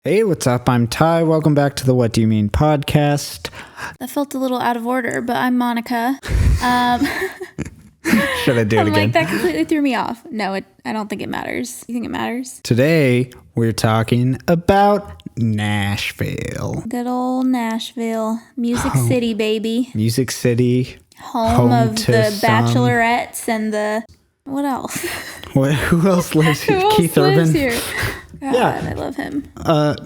Hey, what's up? I'm Ty. Welcome back to the What Do You Mean podcast. That felt a little out of order, but I'm Monica. Should I do it again? That completely threw me off. No, I don't think it matters. You think it matters? Today, we're talking about Nashville. Good old Nashville. Music City, baby. Music City. Home of the Bachelorettes and the... What else? Who else lives here? Keith Urban? Here? God, yeah. I love him.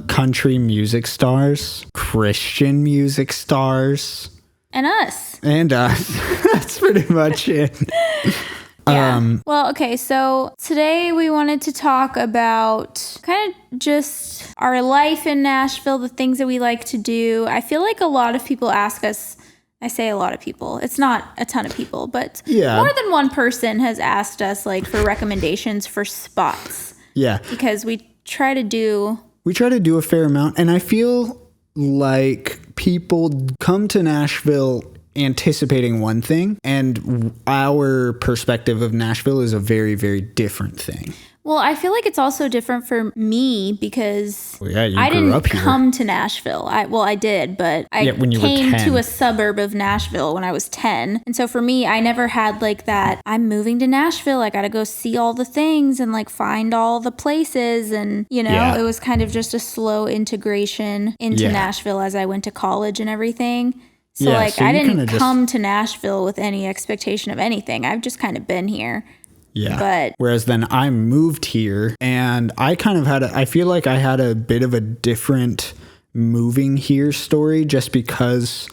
Country music stars. Christian music stars. And us. That's pretty much it. Yeah. Well, okay, so today we wanted to talk about kind of just our life in Nashville, the things that we like to do. I feel like a lot of people ask us, I say a lot of people, it's not a ton of people, but more than one person has asked us like for recommendations for spots. Yeah. Because we try to do a fair amount, and I feel like people come to Nashville anticipating one thing, and our perspective of Nashville is a very, very different thing. Well, I feel like it's also different for me because I didn't come to Nashville. I did, but I came to a suburb of Nashville when I was 10. And so for me, I never had like that, I'm moving to Nashville. I got to go see all the things and like find all the places. And, it was kind of just a slow integration into Nashville as I went to college and everything. So I didn't come to Nashville with any expectation of anything. I've just kind of been here. Yeah. But whereas then I moved here and I kind of I feel like I had a bit of a different moving here story just because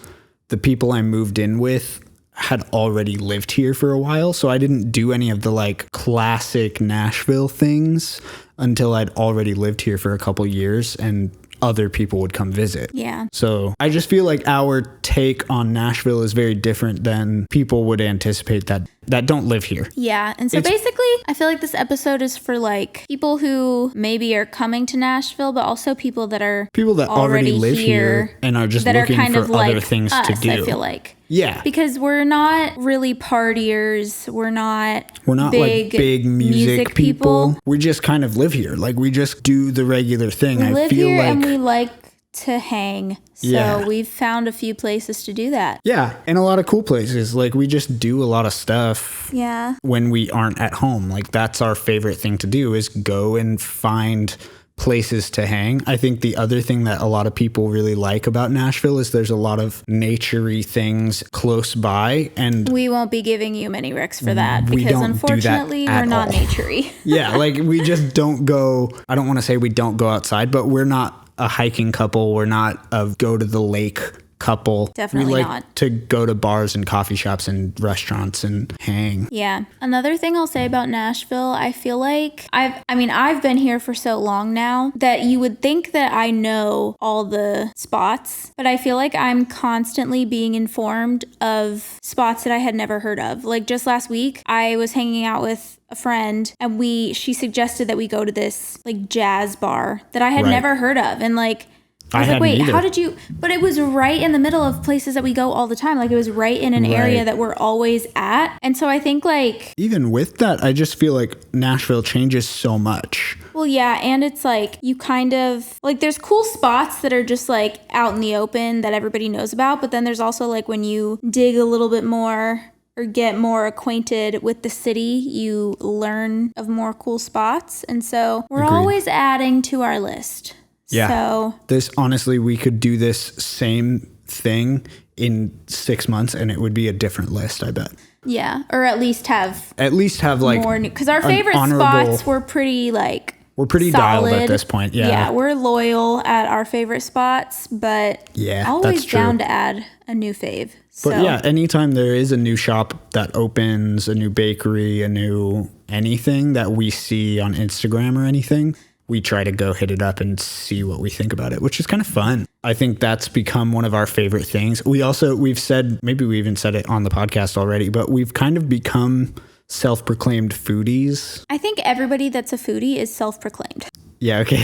the people I moved in with had already lived here for a while. So I didn't do any of the like classic Nashville things until I'd already lived here for a couple years and other people would come visit. Yeah. So I just feel like our take on Nashville is very different than people would anticipate that don't live here. Yeah. And so basically, I feel like this episode is for like people who maybe are coming to Nashville, but also people that already live here and are just looking for other things to do. I feel like. Yeah. Because we're not really partiers. We're not big music people. We just kind of live here. Like we just do the regular thing. We live here and we like to hang. So we've found a few places to do that. Yeah. And a lot of cool places. Like we just do a lot of stuff. Yeah. When we aren't at home. Like that's our favorite thing to do is go and find places to hang. I think the other thing that a lot of people really like about Nashville is there's a lot of nature-y things close by, and we won't be giving you many recs for that because unfortunately we're not nature-y. Yeah, like we just don't go, I don't want to say we don't go outside, but we're not a hiking couple. We're not a go to the lake couple. Definitely we like not. to go to bars and coffee shops and restaurants and hang. Yeah. Another thing I'll say about Nashville, I feel like I've been here for so long now that you would think that I know all the spots, but I feel like I'm constantly being informed of spots that I had never heard of. Like just last week, I was hanging out with a friend and she suggested that we go to this like jazz bar that I had never heard of, and like I was like, wait, how did you... But it was right in the middle of places that we go all the time. Like, it was right in an area that we're always at. And so I think, like... Even with that, I just feel like Nashville changes so much. Well, yeah, and it's like, you kind of... Like, there's cool spots that are just, like, out in the open that everybody knows about. But then there's also, like, when you dig a little bit more or get more acquainted with the city, you learn of more cool spots. And so we're always adding to our list. Yeah. So honestly, we could do this same thing in 6 months and it would be a different list, I bet. Yeah. Or at least have like more new, because our favorite spots were pretty like we're pretty solid. Dialed at this point. Yeah. Yeah. We're loyal at our favorite spots, but always down to add a new fave. But yeah, anytime there is a new shop that opens, a new bakery, a new anything that we see on Instagram or anything, we try to go hit it up and see what we think about it, which is kind of fun. I think that's become one of our favorite things. We've said, maybe we even said it on the podcast already, but we've kind of become self-proclaimed foodies. I think everybody that's a foodie is self-proclaimed. Yeah, okay.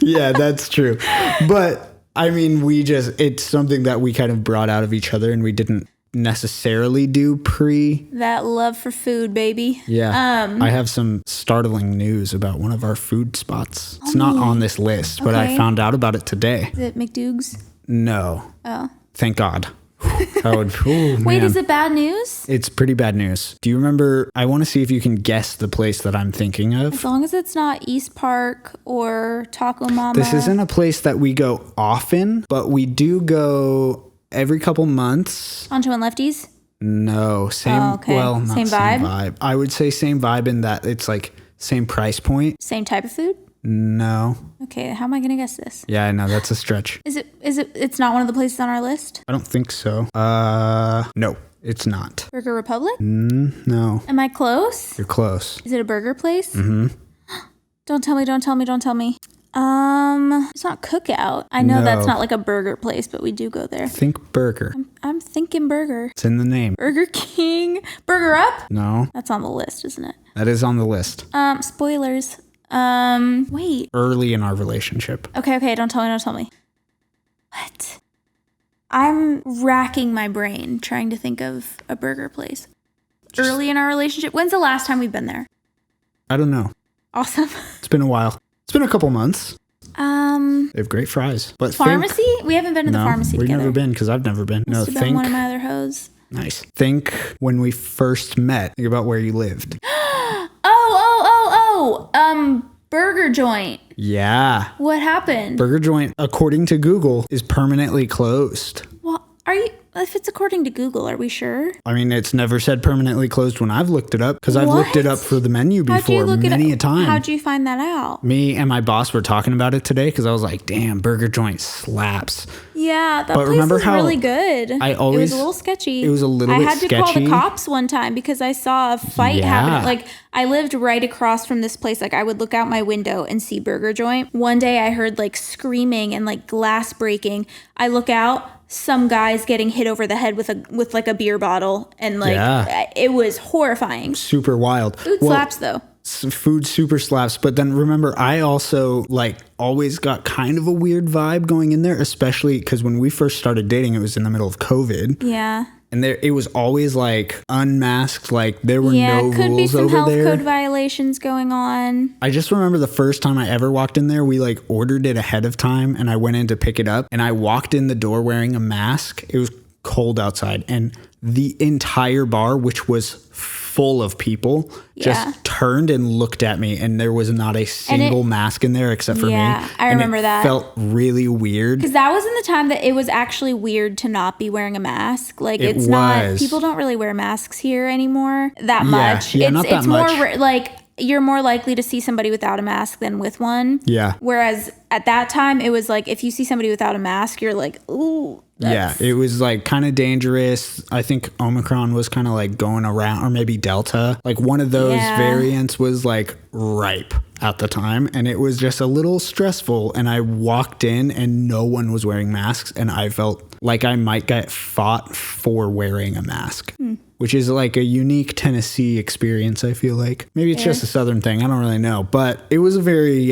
Yeah, that's true. But I mean, it's something that we kind of brought out of each other and we didn't necessarily do pre. That love for food, baby. Yeah. I have some startling news about one of our food spots. It's not on this list, but I found out about it today. Is it McDougal's? No. Oh. Thank God. That would, man. Wait, is it bad news? It's pretty bad news. Do you remember? I want to see if you can guess the place that I'm thinking of. As long as it's not East Park or Taco Mama. This isn't a place that we go often, but we do go every couple months. Honcho and Lefties? No, same. Oh, okay. Well, not same vibe? vibe. I would say same vibe in that it's like same price point. Same type of food? No. Okay, how am I gonna guess this? Yeah, I know that's a stretch. It's not one of the places on our list? I don't think so. No, it's not. Burger Republic? No. Am I close? You're close. Is it a burger place? Mm-hmm. Don't tell me. It's not Cookout. I know that's not like a burger place, but we do go there. Think burger. I'm thinking burger. It's in the name. Burger King. Burger Up? No. That's on the list, isn't it? That is on the list. Spoilers. Wait. Early in our relationship. Okay, don't tell me. What? I'm racking my brain trying to think of a burger place. Early in our relationship? When's the last time we've been there? I don't know. Awesome. It's been a while. It's been a couple months. They have great fries. But Pharmacy? We haven't been to the pharmacy together. We've never been because I've never been. Must have been one of my other hoes. Nice. Think when we first met. Think about where you lived. Burger joint. Yeah. What happened? Burger joint, according to Google, is permanently closed. Well, if it's according to Google, are we sure? I mean, it's never said permanently closed when I've looked it up because I've looked it up for the menu before many a time. How'd you find that out? Me and my boss were talking about it today because I was like, damn, burger joint slaps. Yeah, that place was really good. It was a little sketchy. It was a little bit sketchy. I had to call the cops one time because I saw a fight happening. Like, I lived right across from this place. Like, I would look out my window and see burger joint. One day I heard like screaming and like glass breaking. I look out, some guy's getting hit over the head with like a beer bottle, and like it was horrifying. Super wild. Food slaps though. Food super slaps, but then remember, I also like always got kind of a weird vibe going in there, especially because when we first started dating, it was in the middle of COVID. Yeah. And it was always like unmasked, like there were no rules over there. Yeah, could be some health code violations going on. I just remember the first time I ever walked in there, we like ordered it ahead of time and I went in to pick it up and I walked in the door wearing a mask. It was cold outside and the entire bar, which was full of people, just turned and looked at me, and there was not a single mask in there except for me. Yeah, I remember that. It felt really weird. Because that was in the time that it was actually weird to not be wearing a mask. Like, it's not, people don't really wear masks here anymore that much. Yeah, not that much. It's more like, you're more likely to see somebody without a mask than with one. Yeah. Whereas at that time, it was like, if you see somebody without a mask, you're like, ooh. Yeah, it was like kind of dangerous. I think Omicron was kind of like going around, or maybe Delta. Like one of those variants was like ripe at the time, and it was just a little stressful. And I walked in and no one was wearing masks, and I felt like I might get fought for wearing a mask. Which is like a unique Tennessee experience, I feel like. Maybe it's just a Southern thing. I don't really know. But it was a very,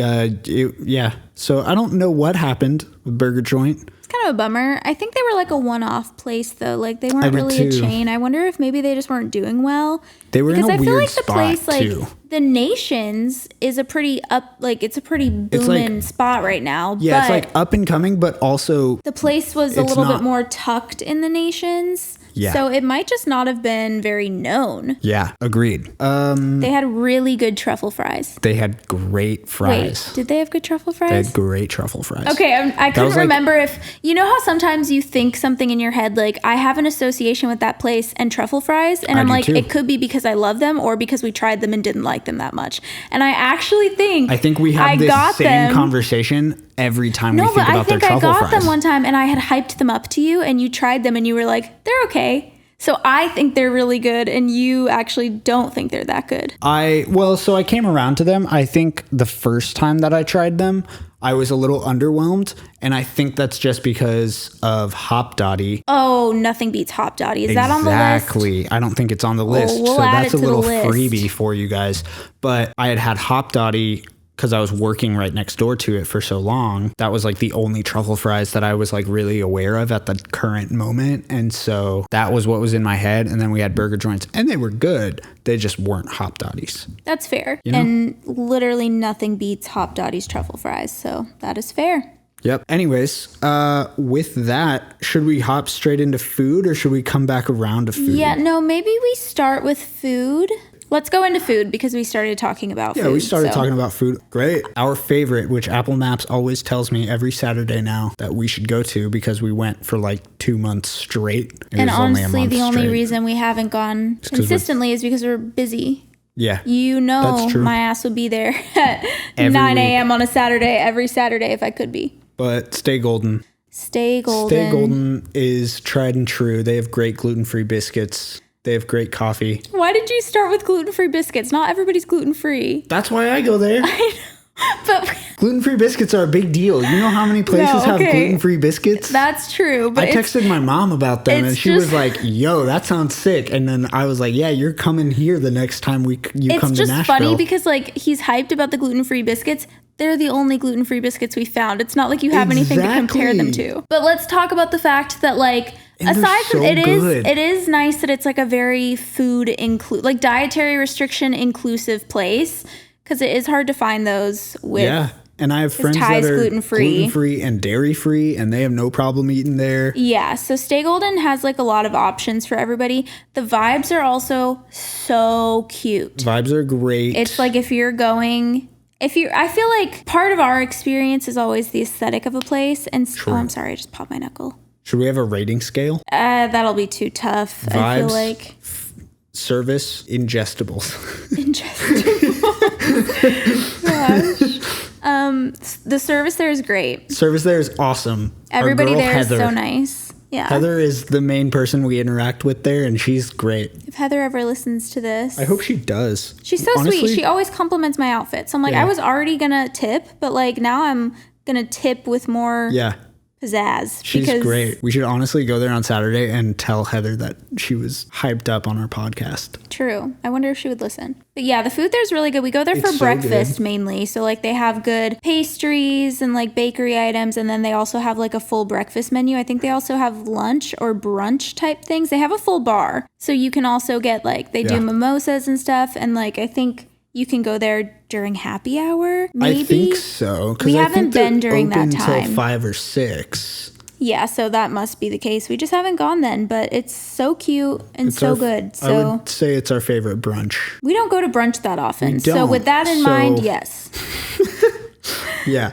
So I don't know what happened with Burger Joint. It's kind of a bummer. I think they were like a one-off place, though. Like, they weren't really a chain. I wonder if maybe they just weren't doing well. They were in a weird spot, place, like, too. The Nations is a pretty it's a pretty booming spot right now. Yeah, it's like up and coming, but also... The place was a little bit more tucked in the Nations. Yeah. So it might just not have been very known. Yeah, agreed. They had really good truffle fries. They had great fries. Wait, did they have good truffle fries? They had great truffle fries. Okay, I couldn't remember if... You know how sometimes you think something in your head, like, I have an association with that place and truffle fries, and I'm like, too. It could be because I love them or because we tried them and didn't like them that much. And I actually think... I think we have this same conversation every time we think about their truffle fries. No, but I think I got them one time and I had hyped them up to you and you tried them and you were like, they're okay. So I think they're really good and you actually don't think they're that good. So I came around to them. I think the first time that I tried them, I was a little underwhelmed, and I think that's just because of Hop Dotty. Oh, nothing beats Hop Dotty. Is that on the list? Exactly. I don't think it's on the list. So that's a little freebie for you guys. But I had Hop Dotty because I was working right next door to it for so long, that was like the only truffle fries that I was like really aware of at the current moment. And so that was what was in my head. And then we had burger joints and they were good. They just weren't Hop Dotties. That's fair. You know? And literally nothing beats Hop Dottie's truffle fries. So that is fair. Yep. Anyways, with that, should we hop straight into food or should we come back around to food? Yeah, no, maybe we start with food. Let's go into food because we started talking about food. Yeah, we started talking about food. Great. Our favorite, which Apple Maps always tells me every Saturday now that we should go to because we went for like 2 months straight. And honestly, the only reason we haven't gone consistently is because we're busy. Yeah. You know, that's true. My ass would be there at 9 a.m. on a Saturday, every Saturday if I could be. But Stay Golden. Stay Golden. Stay Golden is tried and true. They have great gluten-free biscuits. They have great coffee. Why did you start with gluten-free biscuits? Not everybody's gluten-free. That's why I go there. I know, but gluten-free biscuits are a big deal. You know how many places have gluten-free biscuits? That's true. But I texted my mom about them and she was like, yo, that sounds sick. And then I was like, yeah, you're coming here the next time you come to Nashville. It's just funny because like he's hyped about the gluten-free biscuits. They're the only gluten-free biscuits we found. It's not like you have anything to compare them to. But let's talk about the fact that like aside from it is nice that it's like a very like dietary restriction inclusive place because it is hard to find those with and I have friends that are gluten-free and dairy-free and they have no problem eating there. Yeah, so Stay Golden has like a lot of options for everybody. The vibes are also so cute. Vibes are great. It's like I feel like part of our experience is always the aesthetic of a place. And oh, I'm sorry, I just popped my knuckle. Should we have a rating scale? That'll be too tough. Vibes, I feel like service, ingestibles. Gosh. The service there is great. Service there is awesome. Everybody there Heather, is so nice. Yeah. Heather is the main person we interact with there, and she's great. If Heather ever listens to this. I hope she does. She's so sweet. She always compliments my outfits. So I'm like, I was already going to tip, but like now I'm going to tip with more pizzazz. She's great. We should honestly go there on Saturday and tell Heather that she was hyped up on our podcast. True. I wonder if she would listen. But yeah, the food there's really good. We go there for breakfast mainly. So like they have good pastries and like bakery items. And then they also have like a full breakfast menu. I think they also have lunch or brunch type things. They have a full bar. So you can also get like, they do mimosas and stuff. And like, I think you can go there during happy hour, maybe? I think so. We haven't been during that time. Until 5 or 6. Yeah, so that must be the case. We just haven't gone then, but it's so cute and so good. So I would say it's our favorite brunch. We don't go to brunch that often. So with that in mind, yes. Yeah.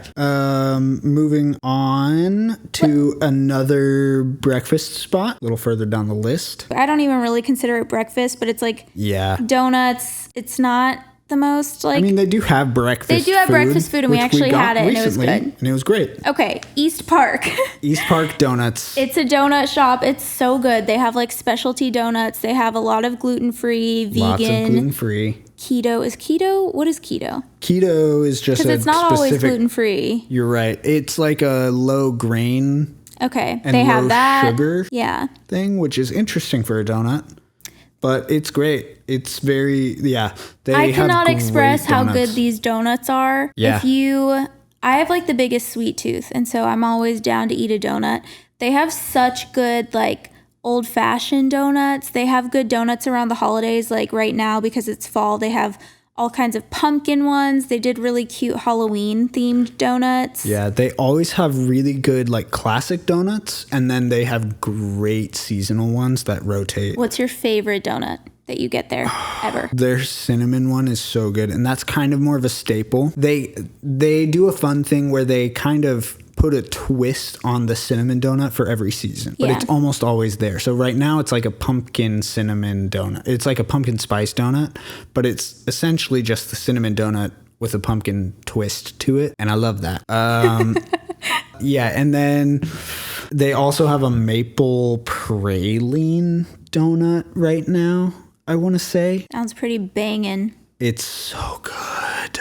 Moving on to another breakfast spot, a little further down the list. I don't even really consider it breakfast, but it's like donuts. It's not the most like... I mean, they do have breakfast food. They do have breakfast food, and we actually had it, and it was good. And it was great. Okay, East Park. East Park Donuts. It's a donut shop. It's so good. They have like specialty donuts. They have a lot of gluten-free, vegan. Lots of gluten-free. Keto. Is keto? What is keto? Keto is just because it's not always gluten-free. You're right. It's like a low grain. Okay. And they have that sugar thing, which is interesting for a donut. But it's great. It's very, I cannot express how good these donuts are. Yeah. I have like the biggest sweet tooth, and so I'm always down to eat a donut. They have such good like old-fashioned donuts. They have good donuts around the holidays, like right now because it's fall. They have all kinds of pumpkin ones. They did really cute Halloween-themed donuts. Yeah, they always have really good like classic donuts, and then they have great seasonal ones that rotate. What's your favorite donut that you get there ever? Their cinnamon one is so good, and that's kind of more of a staple. They do a fun thing where they kind of put a twist on the cinnamon donut for every season, but it's almost always there. So right now it's like a pumpkin cinnamon donut. It's like a pumpkin spice donut, but it's essentially just the cinnamon donut with a pumpkin twist to it, and I love that. And then they also have a maple praline donut right now, I want to say. Sounds pretty banging. It's so good.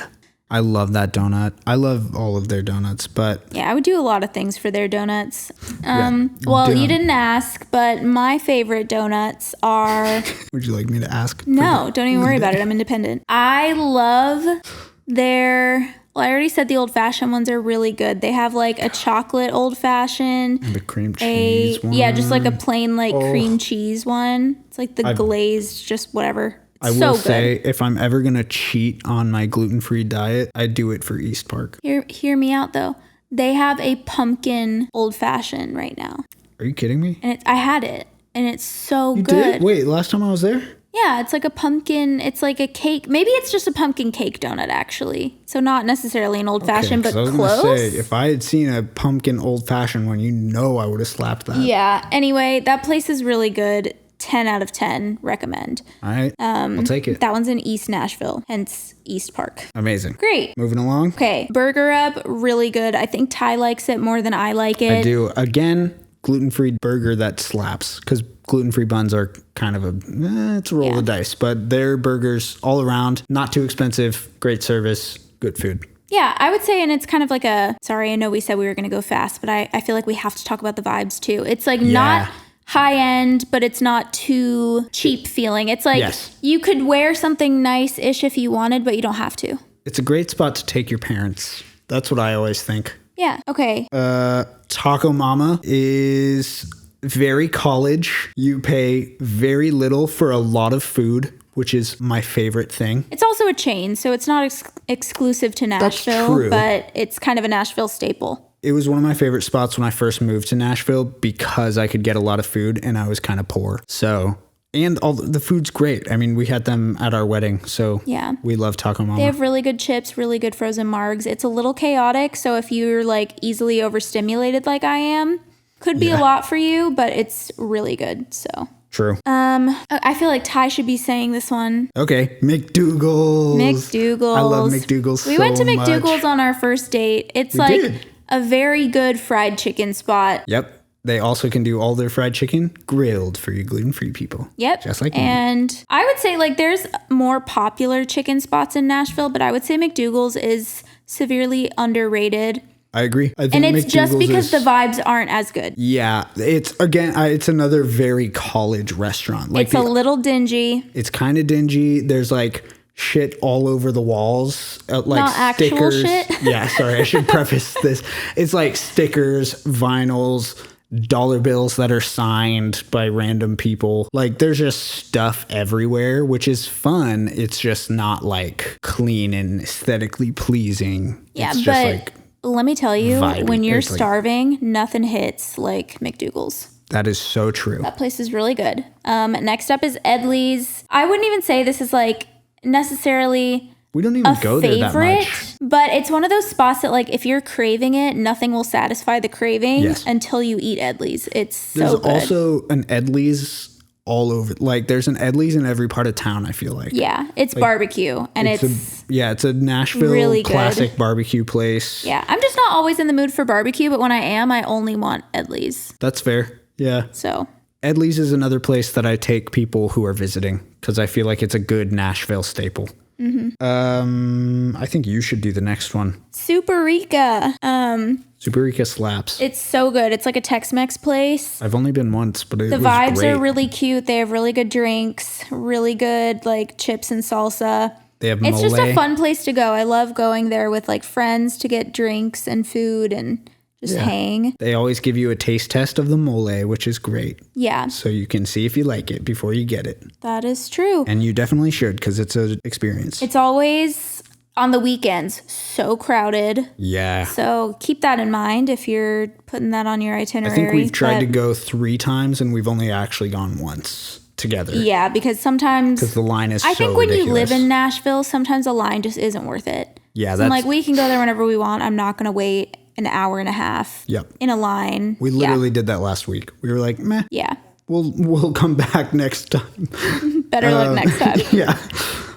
I love that donut. I love all of their donuts, but... Yeah, I would do a lot of things for their donuts. You didn't ask, but my favorite donuts are... Would you like me to ask? No, don't even worry about it. I'm independent. I love their Well, I already said the old-fashioned ones are really good. They have like a chocolate old-fashioned. And the cream cheese one. Yeah, just like a plain like cream cheese one. It's like the glazed, just whatever. I will say, if I'm ever going to cheat on my gluten-free diet, I do it for East Park. Hear me out, though. They have a pumpkin old-fashioned right now. Are you kidding me? And I had it, and it's so good. You did? Wait, last time I was there? Yeah, it's like a pumpkin. It's like a cake. Maybe it's just a pumpkin cake donut, actually. So not necessarily an old-fashioned, but close. I was going to say, if I had seen a pumpkin old-fashioned one, I would have slapped that. Yeah. Anyway, that place is really good. 10 out of 10 recommend. All right. I'll take it. That one's in East Nashville, hence East Park. Amazing. Great. Moving along. Okay. Burger Up, really good. I think Ty likes it more than I like it. I do. Again, gluten-free burger that slaps, because gluten-free buns are kind of it's a roll of the dice, but their burgers all around, not too expensive, great service, good food. Yeah, I would say, and it's kind of like sorry, I know we said we were going to go fast, but I feel like we have to talk about the vibes too. It's like not high end, but it's not too cheap feeling. It's like you could wear something nice-ish if you wanted, but you don't have to. It's a great spot to take your parents. That's what I always think. Yeah, okay. Taco Mama is very college. You pay very little for a lot of food, which is my favorite thing. It's also a chain, so it's not exclusive to Nashville, but it's kind of a Nashville staple. It was one of my favorite spots when I first moved to Nashville because I could get a lot of food and I was kind of poor. So, and all the food's great. I mean, we had them at our wedding, so we love Taco Mama. They have really good chips, really good frozen margs. It's a little chaotic, so if you're like easily overstimulated like I am, could be a lot for you, but it's really good, so. True. I feel like Ty should be saying this one. Okay, McDougal's. McDougal's. I love McDougal's. We went to McDougal's on our first date. It's a very good fried chicken spot. Yep. They also can do all their fried chicken grilled for you gluten-free people. Yep. Just like me. And I would say like there's more popular chicken spots in Nashville, but I would say McDougal's is severely underrated. I agree. I think and it's McDougal's just because the vibes aren't as good. Yeah. It's another very college restaurant. Like it's a little dingy. It's kind of dingy. There's like shit all over the walls, like not stickers. Actual shit. Yeah, sorry, I should preface this. It's like stickers, vinyls, dollar bills that are signed by random people. Like there's just stuff everywhere, which is fun. It's just not like clean and aesthetically pleasing. Yeah, it's but just like let me tell you, vibey. when you're starving, nothing hits like McDougal's. That is so true. That place is really good. Next up is Edley's. I wouldn't even say this is like necessarily we don't even go there that much, but it's one of those spots that like if you're craving it, nothing will satisfy the craving until you eat Edley's. It's so good. There's also an Edley's all over. Like there's an Edley's in every part of town, I feel like. Yeah, it's like, barbecue and it's a Nashville really classic barbecue place. Yeah, I'm just not always in the mood for barbecue, but when I am, I only want Edley's. That's fair. Yeah. So Edley's is another place that I take people who are visiting because I feel like it's a good Nashville staple. Mm-hmm. I think you should do the next one. Superica. Superica slaps. It's so good. It's like a Tex-Mex place. I've only been once, but the vibes great. Are really cute. They have really good drinks, really good like chips and salsa. They have It's mole. just a fun place to go. I love going there with like friends to get drinks and food and just hang. They always give you a taste test of the mole, which is great. Yeah. So you can see if you like it before you get it. That is true. And you definitely should because it's an experience. It's always on the weekends so crowded. Yeah. So keep that in mind if you're putting that on your itinerary. I think we've tried to go 3 times and we've only actually gone once together. Yeah, because sometimes the line is I think when ridiculous. you live in Nashville, sometimes the line just isn't worth it. Yeah, so I'm like, we can go there whenever we want. I'm not going to wait an hour and a half in a line. We literally did that last week. We were like, meh. Yeah. We'll come back next time. Better luck next time. Yeah.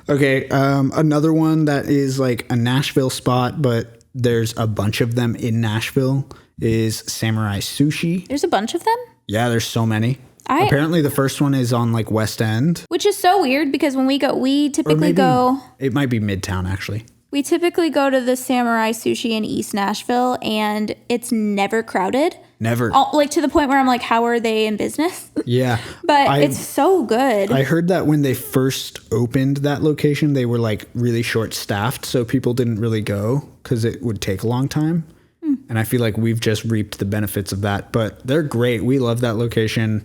Okay. Another one that is like a Nashville spot, but there's a bunch of them in Nashville is Samurai Sushi. There's a bunch of them? Yeah, there's so many. Apparently the first one is on like West End. Which is so weird because when we go, we typically go. It might be Midtown actually. We typically go to the Samurai Sushi in East Nashville, and it's never crowded. Never. Like to the point where I'm like, how are they in business? Yeah. But it's so good. I heard that when they first opened that location, they were like really short staffed. So people didn't really go because it would take a long time. And I feel like we've just reaped the benefits of that. But they're great. We love that location.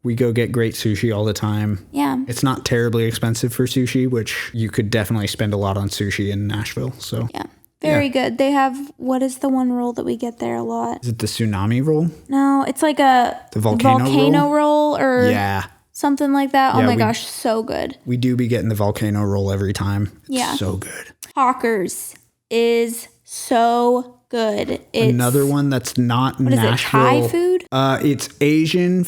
We go get great sushi all the time. Yeah. It's not terribly expensive for sushi, which you could definitely spend a lot on sushi in Nashville. So Yeah. Very good. They have, what is the one roll that we get there a lot? Is it the tsunami roll? No, it's like the volcano roll or yeah. something like that. Yeah, oh my gosh, so good. We do be getting the volcano roll every time. It's so good. Hawkers is so good. It's another one that's not what Nashville. Is it, Thai food? It's Asian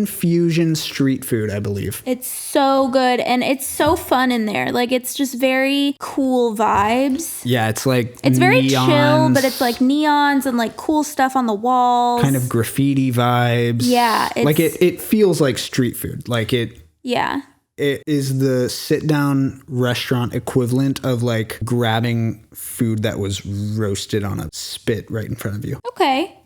fusion street food, I believe. It's so good, and it's so fun in there. Like, it's just very cool vibes. Yeah, it's like it's very neons, chill, but it's like neons and like cool stuff on the walls. Kind of graffiti vibes. Yeah. Like it feels like street food. Like it. Yeah. It is the sit-down restaurant equivalent of like grabbing food that was roasted on a spit right in front of you. Okay.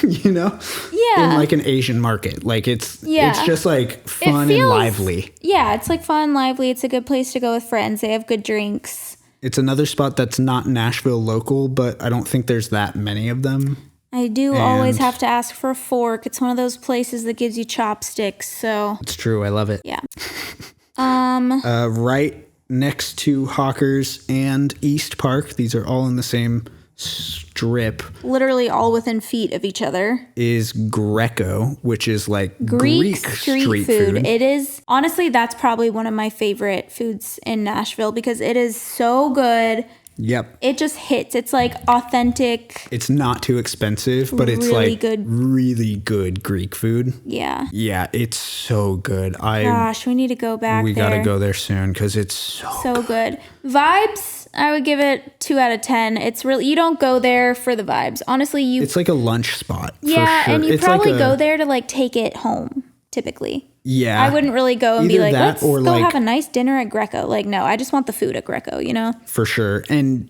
You know? Yeah. In like an Asian market. Like it's just like fun and lively. Yeah, it's like fun, lively. It's a good place to go with friends. They have good drinks. It's another spot that's not Nashville local, but I don't think there's that many of them. I do always have to ask for a fork. It's one of those places that gives you chopsticks, so. It's true. I love it. Yeah. Right next to Hawkers and East Park, these are all in the same strip. Literally all within feet of each other. Is Greco, which is like Greek street food. It is, honestly, that's probably one of my favorite foods in Nashville because it is so good. Yep. It just hits. It's like authentic. It's not too expensive, but it's really like good. Really good Greek food. Yeah. Yeah, it's so good. Gosh, we need to go back We there. got to go there soon because it's so good. Vibes, I would give it 2 out of 10. It's really, you don't go there for the vibes. Honestly, it's like a lunch spot. Yeah, for sure. and you it's probably like go there to like take it home, typically. Yeah. I wouldn't really go and be like, let's go like, have a nice dinner at Greco. Like, no, I just want the food at Greco, you know? For sure. And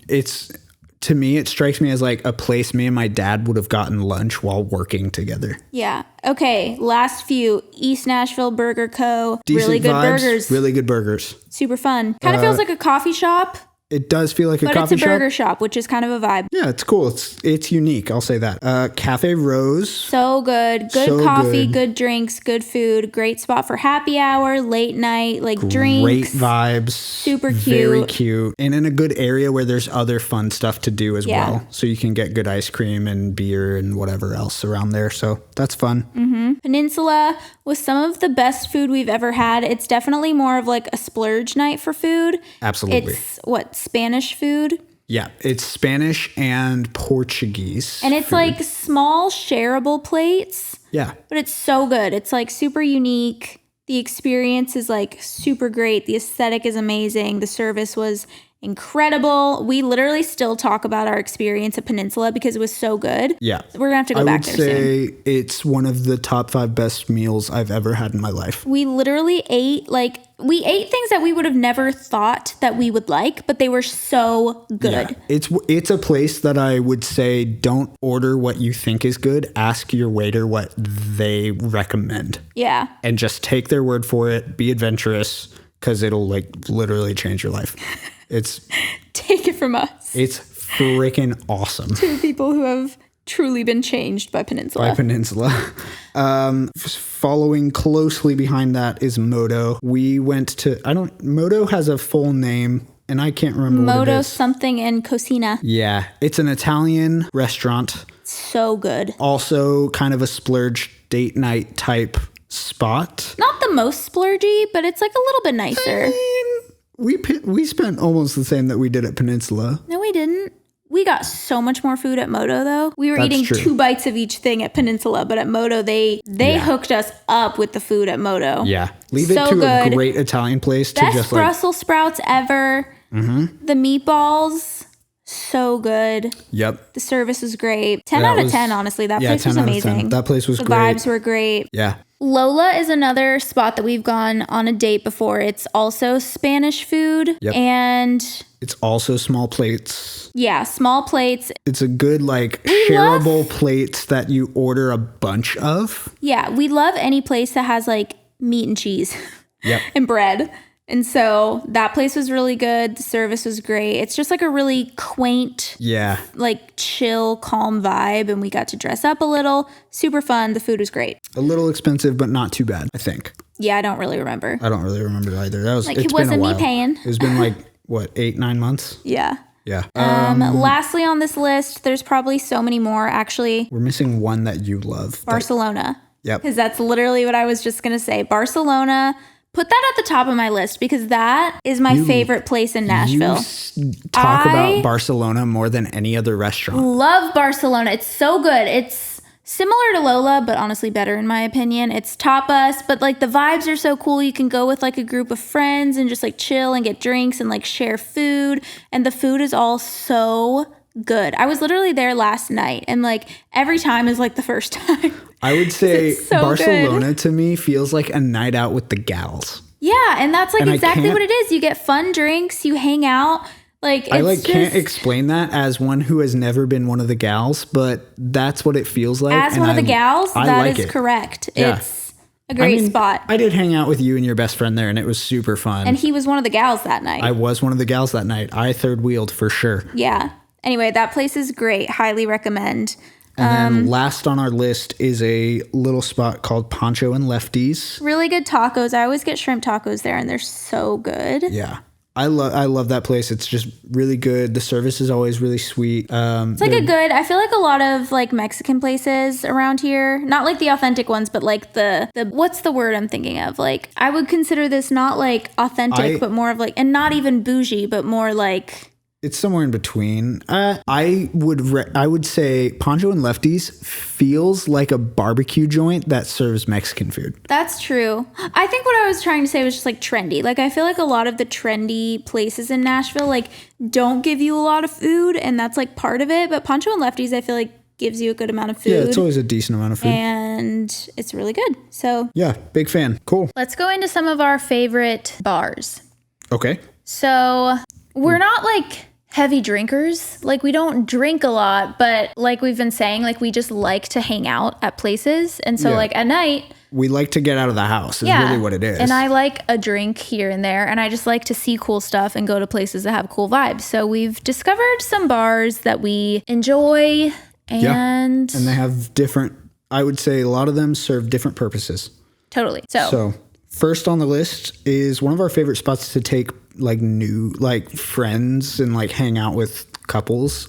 to me, it strikes me as like a place me and my dad would have gotten lunch while working together. Yeah. Okay. Last few. East Nashville Burger Co. Decent really good vibes, burgers. Really good burgers. Super fun. Kind of feels like a coffee shop. It does feel like a coffee shop. But it's a burger shop, which is kind of a vibe. Yeah, it's cool. It's unique. I'll say that. Cafe Rose. So good. Good coffee, good drinks, good food. Great spot for happy hour, late night, like drinks. Great vibes. Super cute. Very cute. And in a good area where there's other fun stuff to do as well. So you can get good ice cream and beer and whatever else around there. So that's fun. Mm-hmm. Peninsula was some of the best food we've ever had. It's definitely more of like a splurge night for food. Absolutely. It's Spanish food? Yeah, it's Spanish and Portuguese. And it's like small shareable plates. Yeah. But it's so good. It's like super unique. The experience is like super great. The aesthetic is amazing. The service was incredible. We literally still talk about our experience at Peninsula because it was so good. Yeah. We're going to have to go back there soon. I would say it's one of the top 5 best meals I've ever had in my life. We literally ate things that we would have never thought that we would like, but they were so good. Yeah. It's a place that I would say don't order what you think is good. Ask your waiter what they recommend. Yeah. And just take their word for it. Be adventurous because it'll like literally change your life. Take it from us. It's freaking awesome. 2 people who have truly been changed by Peninsula. Following closely behind that is Moto. We went to, Moto has a full name and I can't remember what it is. Moto something in Cocina. Yeah. It's an Italian restaurant. So good. Also kind of a splurge date night type spot. Not the most splurgy, but it's like a little bit nicer. I mean, we spent almost the same that we did at Peninsula. No, we didn't. We got so much more food at Moto, though. We were eating 2 bites of each thing at Peninsula, but at Moto, they hooked us up with the food at Moto. Yeah. Leave it to a great Italian place to just like... Brussels sprouts ever. Mm-hmm. The meatballs, so good. Yep. The service was great. 10 out of 10, honestly. That place was amazing. That place was great. The vibes were great. Yeah. Lola is another spot that we've gone on a date before. It's also Spanish food. Yep. And It's also small plates. Yeah, small plates. It's a good like shareable plates that you order a bunch of. Yeah, we love any place that has like meat and cheese and bread. And so that place was really good. The service was great. It's just like a really quaint, like chill, calm vibe. And we got to dress up a little. Super fun. The food was great. A little expensive, but not too bad, I think. Yeah, I don't really remember. I don't really remember either. That was like, it's it wasn't been a while. me paying. It's been like, what, 8-9 months? Yeah. Yeah. Lastly on this list, there's probably so many more, actually. We're missing one that you love. Barcelona. Yep. Because that's literally what I was just going to say. Barcelona. Put that at the top of my list because that is my favorite place in Nashville. You talk about Barcelona more than any other restaurant. Love Barcelona. It's so good. It's similar to Lola, but honestly better in my opinion. It's tapas, but like the vibes are so cool. You can go with like a group of friends and just like chill and get drinks and like share food. And the food is all so good. I was literally there last night and like every time is like the first time. I would say so Barcelona to me feels like a night out with the gals. Yeah, and that's like exactly what it is. You get fun drinks, you hang out. Like I can't explain that as one who has never been one of the gals, but that's what it feels like. As one of the gals, that is correct. Yeah. It's a great spot. I did hang out with you and your best friend there, and it was super fun. And he was one of the gals that night. I was one of the gals that night. I third wheeled for sure. Yeah. Anyway, that place is great. Highly recommend. And then last on our list is a little spot called Pancho and Lefties. Really good tacos. I always get shrimp tacos there, and they're so good. Yeah. I love that place. It's just really good. The service is always really sweet. It's like I feel like a lot of like Mexican places around here, not like the authentic ones, but like the what's the word I'm thinking of? Like I would consider this not like authentic, but more of like, and not even bougie, but more like. It's somewhere in between. I would say Pancho and Lefties feels like a barbecue joint that serves Mexican food. That's true. I think what I was trying to say was just like trendy. Like I feel like a lot of the trendy places in Nashville like don't give you a lot of food, and that's like part of it. But Pancho and Lefties, I feel like gives you a good amount of food. Yeah, it's always a decent amount of food. And it's really good. So yeah, big fan. Cool. Let's go into some of our favorite bars. Okay. So we're not like heavy drinkers. Like we don't drink a lot, but like we've been saying, like we just like to hang out at places. And so like at night, we like to get out of the house is really what it is. And I like a drink here and there, and I just like to see cool stuff and go to places that have cool vibes. So we've discovered some bars that we enjoy and they have different, I would say a lot of them serve different purposes. Totally. So first on the list is one of our favorite spots to take like new like friends and like hang out with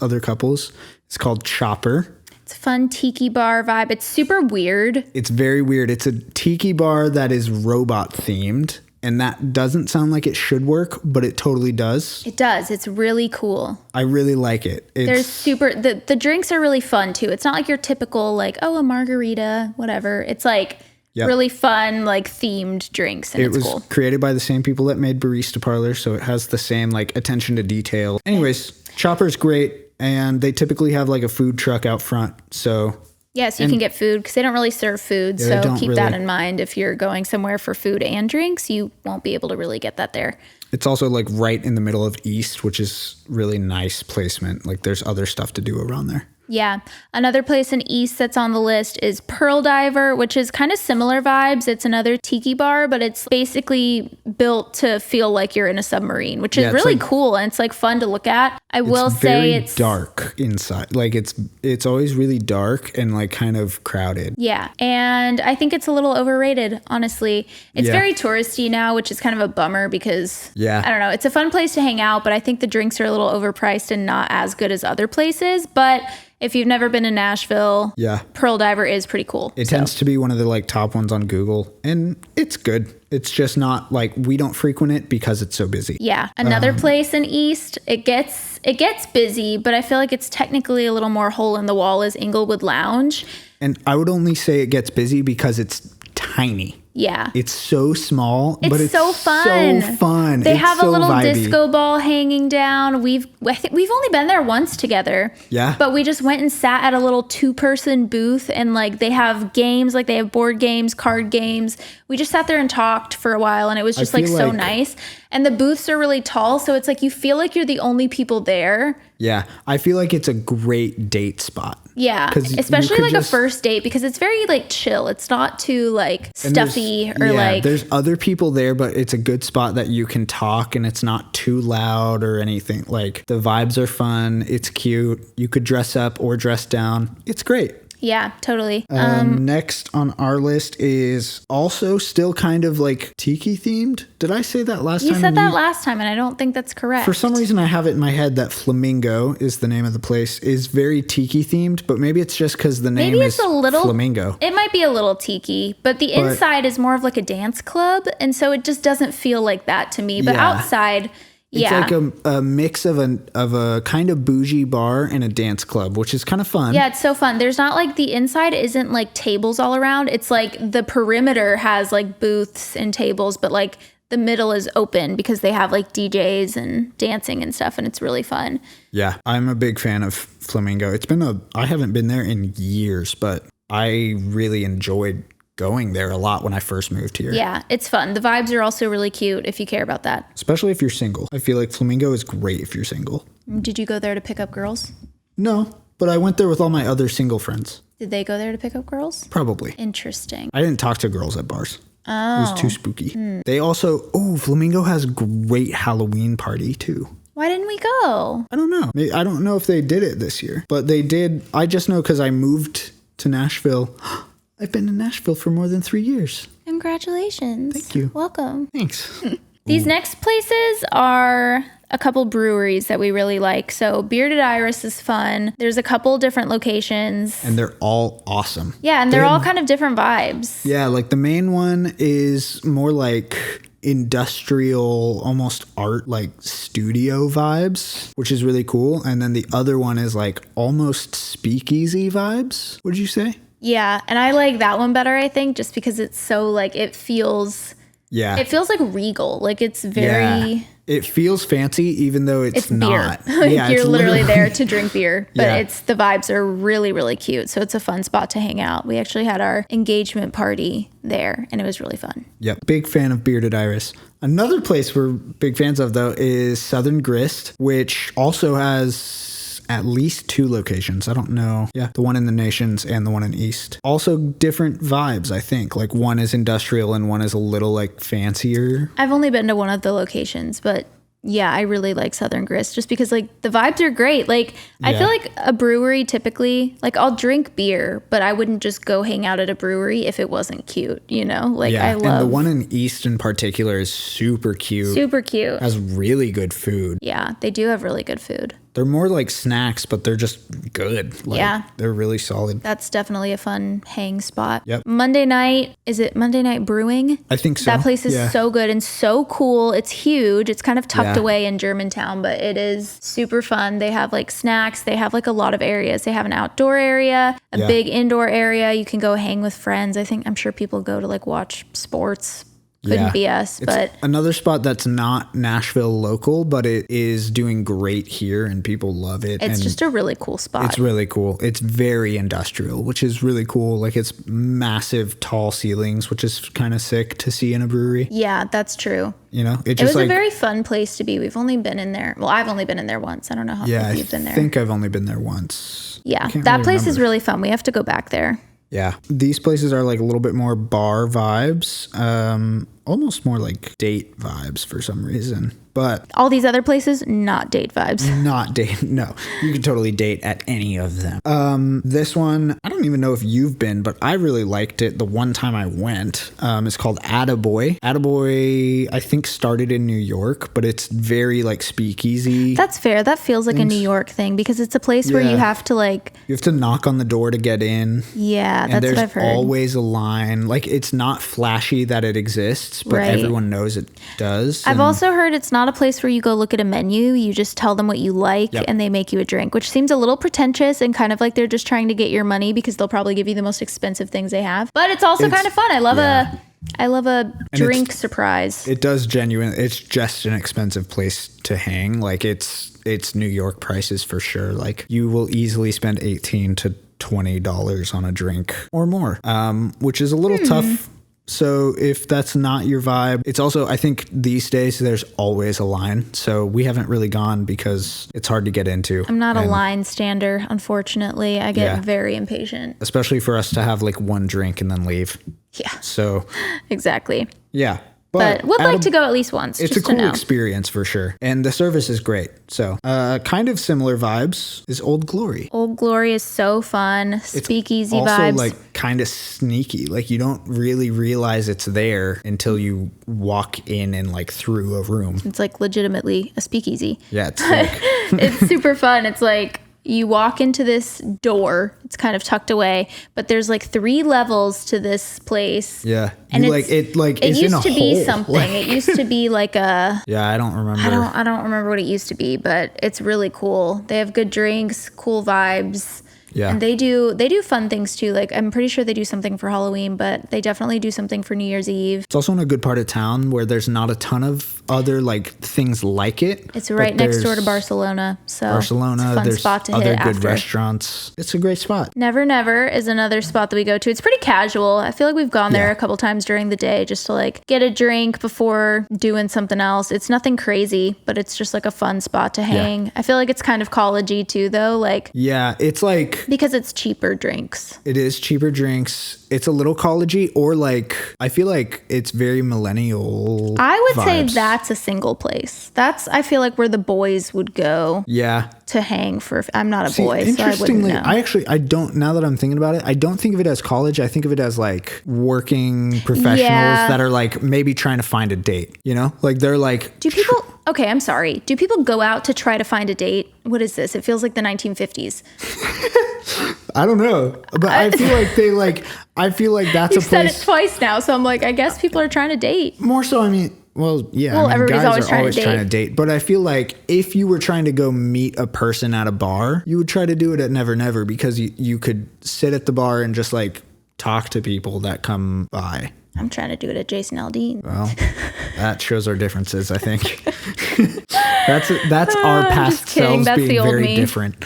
other couples. It's called Chopper. It's a fun tiki bar vibe. It's super weird. It's very weird. It's a tiki bar that is robot themed, and that doesn't sound like it should work, but it totally does. It does. It's really cool. I really like it. The drinks are really fun too. It's not like your typical like, oh, a margarita, whatever. It's like really fun, like themed drinks, and it's cool. It was created by the same people that made Barista Parlor, so it has the same like attention to detail. Anyways, Chopper's great, and they typically have like a food truck out front. So you can get food because they don't really serve food. So keep that in mind. If you're going somewhere for food and drinks, you won't be able to really get that there. It's also like right in the middle of East, which is really nice placement. Like there's other stuff to do around there. Yeah. Another place in East that's on the list is Pearl Diver, which is kind of similar vibes. It's another tiki bar, but it's basically built to feel like you're in a submarine, which is really cool. And it's like fun to look at. I will say it's dark inside. Like it's always really dark and like kind of crowded. Yeah. And I think it's a little overrated, honestly. It's very touristy now, which is kind of a bummer because I don't know. It's a fun place to hang out, but I think the drinks are a little overpriced and not as good as other places. But if you've never been to Nashville, Pearl Diver is pretty cool. It tends to be one of the like top ones on Google, and it's good. It's just not like we don't frequent it because it's so busy. Yeah. Another place in East, it gets busy, but I feel like it's technically a little more hole in the wall is Inglewood Lounge. And I would only say it gets busy because it's tiny. Yeah. It's so small, but it's so fun. So fun. They have a little vibey disco ball hanging down. I think we've only been there once together. Yeah. But we just went and sat at a little 2-person booth, and like they have games, like they have board games, card games. We just sat there and talked for a while, and it was just like so nice. And the booths are really tall, so it's like you feel like you're the only people there. Yeah, I feel like it's a great date spot. Yeah, especially like a first date, because it's very like chill. It's not too like stuffy or like. There's other people there, but it's a good spot that you can talk and it's not too loud or anything. Like the vibes are fun. It's cute. You could dress up or dress down. It's great. Yeah, totally. Next on our list is also still kind of like tiki themed. Did I say that last time? You said that last time, and I don't think that's correct. For some reason, I have it in my head that Flamingo is the name of the place, is very tiki themed, but maybe it's just because the name is Flamingo. It might be a little tiki, but the inside is more of like a dance club, and so it just doesn't feel like that to me. But outside... It's like a mix of a kind of bougie bar and a dance club, which is kind of fun. Yeah, it's so fun. There's not like the inside isn't like tables all around. It's like the perimeter has like booths and tables, but like the middle is open because they have like DJs and dancing and stuff, and it's really fun. Yeah, I'm a big fan of Flamingo. I haven't been there in years, but I really enjoyed going there a lot when I first moved here. Yeah, it's fun. The vibes are also really cute if you care about that. Especially if you're single. I feel like Flamingo is great if you're single. Did you go there to pick up girls? No, but I went there with all my other single friends. Did they go there to pick up girls? Probably. Interesting. I didn't talk to girls at bars. Oh. It was too spooky. They also, Flamingo has great Halloween party too. Why didn't we go? I don't know. I don't know if they did it this year, but they did. I just know because I moved to Nashville. I've been in Nashville for more than 3 years. Congratulations. Thank you. Welcome. Thanks. These next places are a couple breweries that we really like. So Bearded Iris is fun. There's a couple different locations. And they're all awesome. Yeah, and they're all kind of different vibes. Yeah, like the main one is more like industrial, almost art, like studio vibes, which is really cool. And then the other one is like almost speakeasy vibes, would you say? Yeah, and I like that one better, I think, just because it's so like it feels like regal. Like it's very it feels fancy even though it's not. Beer. Like you're literally there to drink beer, but the vibes are really, really cute. So it's a fun spot to hang out. We actually had our engagement party there and it was really fun. Yep. Big fan of Bearded Iris. Another place we're big fans of though is Southern Grist, which also has at least 2 locations. I don't know. Yeah, the one in the Nations and the one in East. Also different vibes, I think. Like one is industrial and one is a little like fancier. I've only been to one of the locations, but yeah, I really like Southern Grist just because like the vibes are great. Like I feel like a brewery typically, like I'll drink beer, but I wouldn't just go hang out at a brewery if it wasn't cute, you know? Like I love. And the one in East in particular is super cute. Super cute. Has really good food. Yeah, they do have really good food. They're more like snacks, but they're just good. Like, they're really solid. That's definitely a fun hang spot. Yep. Monday night, is it Monday Night Brewing? I think so. That place is so good and so cool. It's huge. It's kind of tucked away in Germantown, but it is super fun. They have like snacks. They have like a lot of areas. They have an outdoor area, a big indoor area. You can go hang with friends. I'm sure people go to like watch sports. Couldn't be us, but another spot that's not Nashville local, but it is doing great here and people love it. It's just a really cool spot. It's really cool. It's very industrial, which is really cool. Like it's massive tall ceilings, which is kind of sick to see in a brewery. Yeah, that's true. You know, it was a very fun place to be. We've only been in there. Well, I've only been in there once. I don't know how many you've been there. I think I've only been there once. Yeah, that place is really fun. We have to go back there. Yeah. These places are like a little bit more bar vibes, almost more like date vibes for some reason. But all these other places, not date vibes. Not date. No, you can totally date at any of them. This one, I don't even know if you've been, but I really liked it the one time I went. It's called Attaboy. Attaboy, I think, started in New York, but it's very like speakeasy. That's fair. That feels like a New York thing because it's a place where you have to like... You have to knock on the door to get in. Yeah, that's what I've heard. There's always a line. Like, it's not flashy that it exists, but everyone knows it does. I've also heard it's not a place where you go look at a menu. You just tell them what you like and they make you a drink, which seems a little pretentious and kind of like they're just trying to get your money because they'll probably give you the most expensive things they have. But it's also kind of fun. I love a drink surprise. It's just an expensive place to hang. Like it's New York prices for sure. Like you will easily spend $18 to $20 on a drink or more, which is a little tough So if that's not your vibe, it's also, I think these days there's always a line. So we haven't really gone because it's hard to get into. I'm not a line stander, unfortunately. I get very impatient. Especially for us to have like one drink and then leave. Yeah. So. Exactly. Yeah. But would like to go at least once. It's just a cool to know. experience for sure. And the service is great. So kind of similar vibes is Old Glory. Old Glory is so fun. Speakeasy also vibes. Like kind of sneaky. Like you don't really realize it's there until you walk in and like through a room. It's like legitimately a speakeasy. Yeah, it's like it's super fun. It's like you walk into this door. It's kind of tucked away, but there's like 3 levels to this place. Yeah. And it used in a to be hole. something. Like, It used to be like a yeah, I don't remember. I don't remember what it used to be, but it's really cool. They have good drinks, cool vibes. Yeah. And they do fun things too. Like I'm pretty sure they do something for Halloween, but they definitely do something for New Year's Eve. It's also in a good part of town where there's not a ton of other like things like it. It's right next door to Barcelona. So it's a fun there's spot to other hit good after. restaurants. It's a great spot. Never Never is another spot that we go to. It's pretty casual. I feel like we've gone there a couple times during the day just to like get a drink before doing something else. It's nothing crazy, but it's just like a fun spot to hang. Yeah. I feel like it's kind of college-y too though. Like yeah, it's like because it's cheaper drinks. It is cheaper drinks. It's a little college-y or like I feel like it's very millennial. I would say vibes. that's a single place. That's I feel like where the boys would go. Yeah. To hang for. I'm not a boy, so I wouldn't know. I don't. Now that I'm thinking about it, I don't think of it as college. I think of it as like working professionals that are like maybe trying to find a date. You know, like they're like. Do people? Okay, I'm sorry. Do people go out to try to find a date? What is this? It feels like the 1950s. I don't know, but I feel like they like. I feel like that's You've a place. said it twice now, so I'm like, I guess people are trying to date. More so, I mean. Well, yeah. Well, I mean, everybody's guys always are trying to date. But I feel like if you were trying to go meet a person at a bar, you would try to do it at Never Never because you could sit at the bar and just like talk to people that come by. I'm trying to do it at Jason Aldean. Well, that shows our differences, I think. that's our past selves That's being very me. different.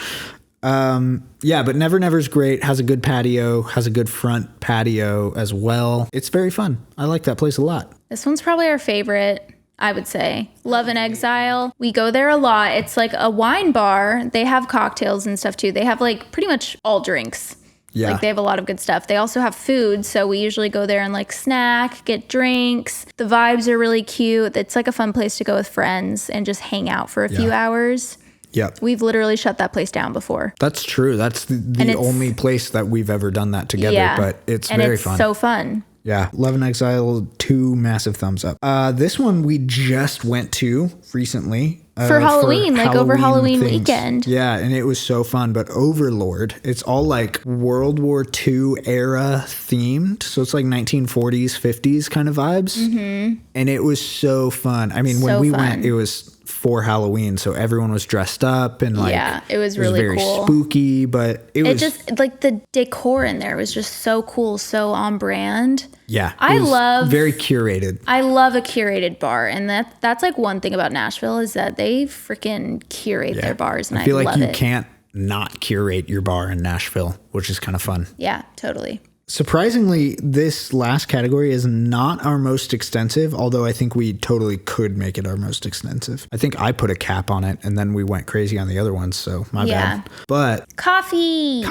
Yeah, but Never Never's great. Has a good patio, has a good front patio as well. It's very fun. I like that place a lot. This one's probably our favorite, I would say. Love and Exile. We go there a lot. It's like a wine bar. They have cocktails and stuff too. They have like pretty much all drinks. Yeah. Like they have a lot of good stuff. They also have food. So we usually go there and like snack, get drinks. The vibes are really cute. It's like a fun place to go with friends and just hang out for a few hours. Yep. We've literally shut that place down before. That's true. That's the only place that we've ever done that together, but it's very fun. And it's so fun. Yeah. Love and Exile, 2 massive thumbs up. This one we just went to recently. For Halloween, like over Halloween things. weekend. Yeah, and it was so fun. But Overlord, it's all like World War II era themed. So it's like 1940s, 50s kind of vibes. Mm-hmm. And it was so fun. I mean, when we went, it was for Halloween, so everyone was dressed up and like it was really very cool. Spooky, but it was just like the decor in there was just so cool, so on brand. Yeah, I love very curated. I love a curated bar, and that's like one thing about Nashville is that they freaking curate their bars, and I feel like love you it. can't not curate your bar in Nashville, which is kind of fun. Yeah, totally. Surprisingly, this last category is not our most extensive, although I think we totally could make it our most extensive. I think I put a cap on it, and then we went crazy on the other ones, so my bad. But coffee.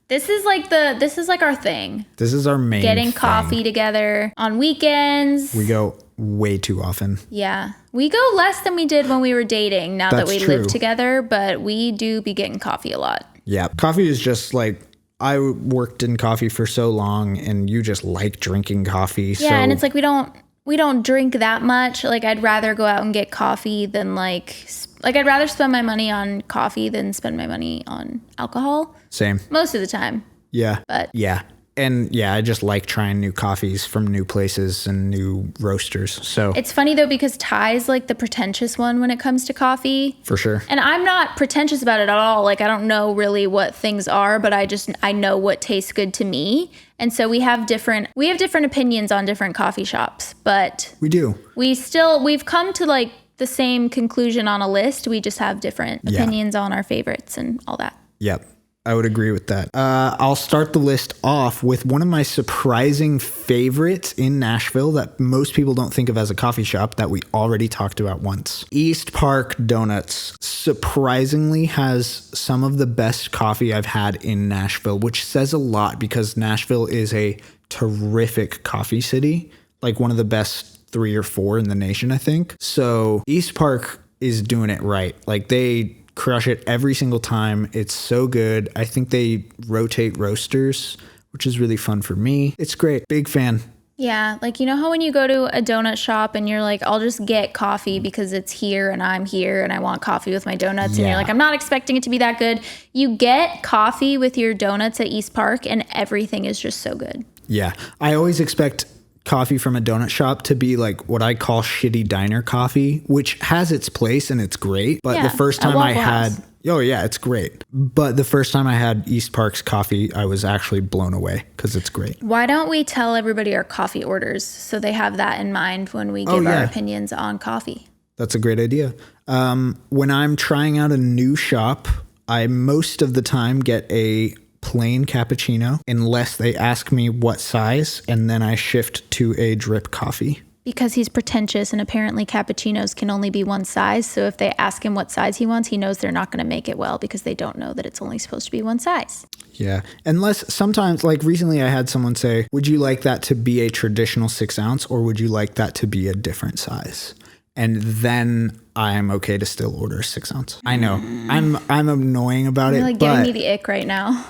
This is like our thing. This is our main Getting thing. coffee together on weekends. We go way too often. Yeah. We go less than we did when we were dating now that we live together, but we do be getting coffee a lot. Yeah. Coffee is just like, I worked in coffee for so long and you just like drinking coffee. Yeah, and it's like we don't drink that much. Like I'd rather go out and get coffee than like I'd rather spend my money on coffee than spend my money on alcohol. Same. Most of the time. Yeah. But yeah. And yeah, I just like trying new coffees from new places and new roasters. So it's funny though, because Ty's like the pretentious one when it comes to coffee. For sure. And I'm not pretentious about it at all. Like I don't know really what things are, but I know what tastes good to me. And so we have different opinions on different coffee shops, but we do. We've come to like the same conclusion on a list. We just have different opinions on our favorites and all that. Yep. I would agree with that. I'll start the list off with one of my surprising favorites in Nashville that most people don't think of as a coffee shop that we already talked about once. East Park Donuts surprisingly has some of the best coffee I've had in Nashville, which says a lot because Nashville is a terrific coffee city, like one of the best 3 or 4 in the nation, I think. So East Park is doing it right. Like they crush it every single time. It's so good. I think they rotate roasters, which is really fun for me. It's great. Big fan. Yeah, like you know how when you go to a donut shop and you're like, I'll just get coffee because it's here and I'm here and I want coffee with my donuts. And you're like, I'm not expecting it to be that good. You get coffee with your donuts at East Park and everything is just so good. Yeah. I always expect coffee from a donut shop to be like what I call shitty diner coffee, which has its place and it's great. But the first time I had, it's great. But the first time I had East Park's coffee, I was actually blown away because it's great. Why don't we tell everybody our coffee orders so they have that in mind when we give our opinions on coffee? That's a great idea. When I'm trying out a new shop, I most of the time get a plain cappuccino unless they ask me what size, and then I shift to a drip coffee. Because he's pretentious and apparently cappuccinos can only be one size. So if they ask him what size he wants, he knows they're not going to make it well because they don't know that it's only supposed to be one size. Yeah. Unless sometimes, like recently I had someone say, would you like that to be a traditional 6 ounce or would you like that to be a different size? And then I'm okay to still order a 6 ounce. I know I'm annoying about it. You're like giving me the ick right now.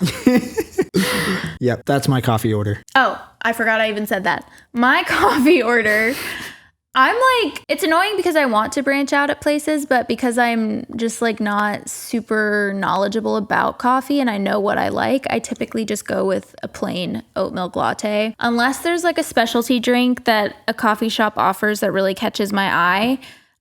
Yep. That's my coffee order. Oh, I forgot I even said that. My coffee order, I'm like, it's annoying because I want to branch out at places, but because I'm just like not super knowledgeable about coffee and I know what I like, I typically just go with a plain oat milk latte. Unless there's like a specialty drink that a coffee shop offers that really catches my eye,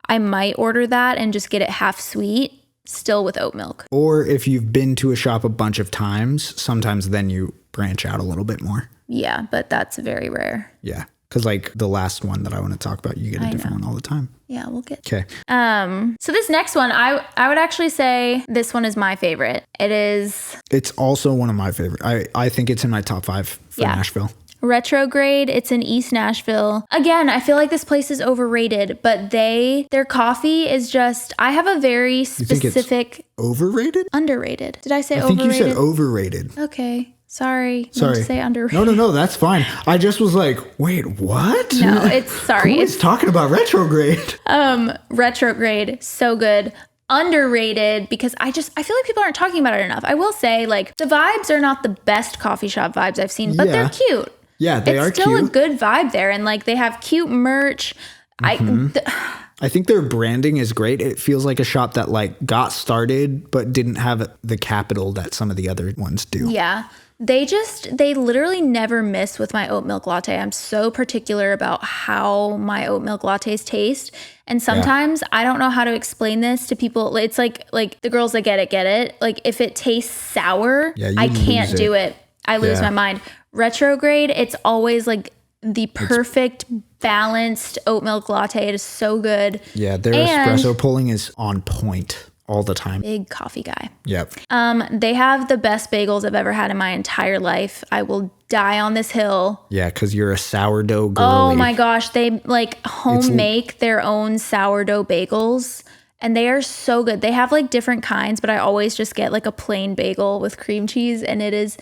I might order that and just get it half sweet, still with oat milk. Or if you've been to a shop a bunch of times, sometimes then you branch out a little bit more. Yeah, but that's very rare. Yeah. Because like the last one that I want to talk about, you get a different one all the time. Yeah, we'll get. Okay. So this next one, I would actually say this one is my favorite. It's also one of my favorite. I think it's in my top 5 for Nashville. Retrograde. It's in East Nashville. Again, I feel like this place is overrated, but their coffee is just, I have a very specific. You think it's overrated? Underrated. Did I say overrated? overrated? I think you said overrated. Okay. Sorry. Meant to say underrated. No, that's fine. I just was like, wait, what? No, it's sorry. Who is talking about retrograde? Retrograde, so good. Underrated because I feel like people aren't talking about it enough. I will say like the vibes are not the best coffee shop vibes I've seen, but they're cute. Yeah, they are cute. It's still a good vibe there and like they have cute merch. I think their branding is great. It feels like a shop that like got started but didn't have the capital that some of the other ones do. Yeah. They literally never miss with my oat milk latte. I'm so particular about how my oat milk lattes taste. And sometimes I don't know how to explain this to people. It's like the girls that get it. Like if it tastes sour, I can't do it. I lose my mind. Retrograde, it's always like the perfect balanced oat milk latte. It is so good. Yeah, their espresso pulling is on point all the time. Big coffee guy. Yep. They have the best bagels I've ever had in my entire life. I will die on this hill. Yeah, because you're a sourdough girl. Oh my gosh. They like home make their own sourdough bagels. And they are so good. They have like different kinds, but I always just get like a plain bagel with cream cheese. And it